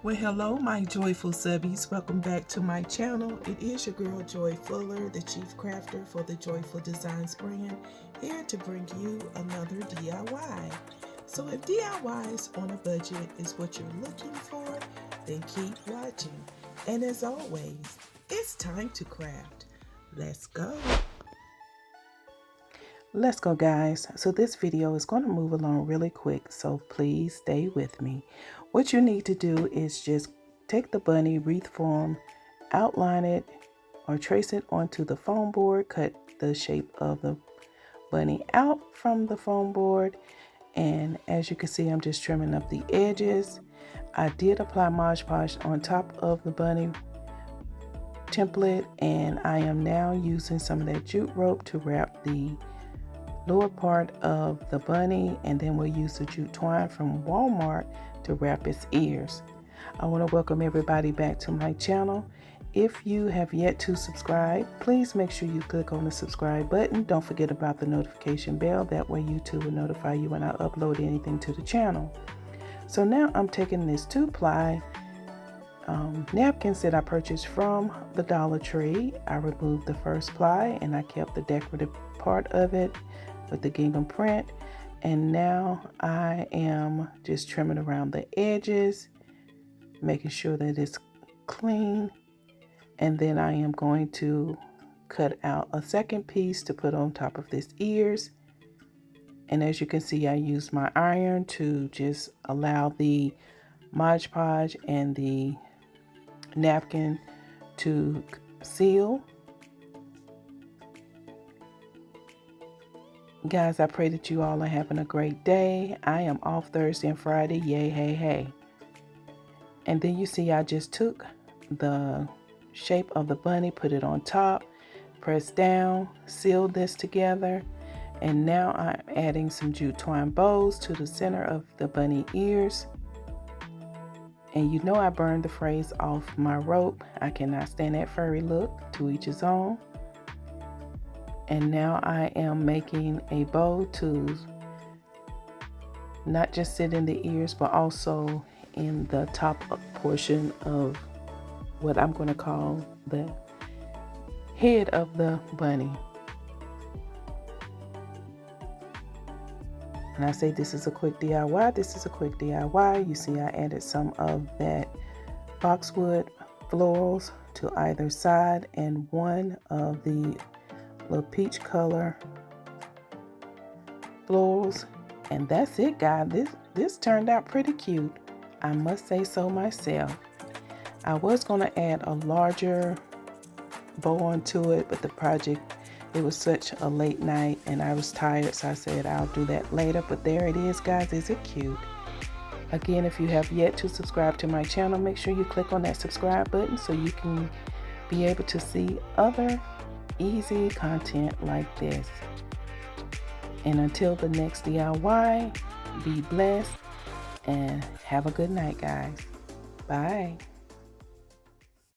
Well, hello, my joyful subbies. Welcome back to my channel. It is your girl, Joy Fuller, the chief crafter for the Joyful Designs brand, here to bring you another DIY. So if DIYs on a budget is what you're looking for, then keep watching. And as always, it's time to craft. Let's go. Let's go, guys. So this video is going to move along really quick, so please stay with me. What you need to do is just take the bunny wreath form, outline it or trace it onto the foam board, cut the shape of the bunny out from the foam board, and as you can see, I'm just trimming up the edges. I did apply Mod Podge on top of the bunny template, and I am now using some of that jute rope to wrap the lower part of the bunny, and then we'll use the jute twine from Walmart to wrap its ears. I want to welcome everybody back to my channel. If you have yet to subscribe, please make sure you click on the subscribe button. Don't forget about the notification bell. That way YouTube will notify you when I upload anything to the channel. So now I'm taking this 2-ply napkins that I purchased from the Dollar Tree. I removed the first ply and I kept the decorative part of it with the gingham print, and now I am just trimming around the edges, making sure that it's clean, and then I am going to cut out a second piece to put on top of this ears. And as you can see, I used my iron to just allow the Mod Podge and the napkin to seal. Guys, I pray that you all are having a great day. I am off Thursday and Friday. Yay, hey, hey. And then you see I just took the shape of the bunny, put it on top, press down, sealed this together. And now I'm adding some jute twine bows to the center of the bunny ears. And you know I burned the phrase off my rope. I cannot stand that furry look. To each his own. And now I am making a bow to not just sit in the ears, but also in the top portion of what I'm going to call the head of the bunny. And I say this is a quick DIY. This is a quick DIY. You see I added some of that boxwood florals to either side and one of the little peach color florals, and that's it, guys. This turned out pretty cute, I must say so myself. I was going to add a larger bow onto it, but the project, it was such a late night and I was tired, so I said I'll do that later. But there it is, guys. Is it cute? Again, if you have yet to subscribe to my channel, make sure you click on that subscribe button so you can be able to see other easy content like this. And until the next DIY, be blessed and have a good night, guys. Bye.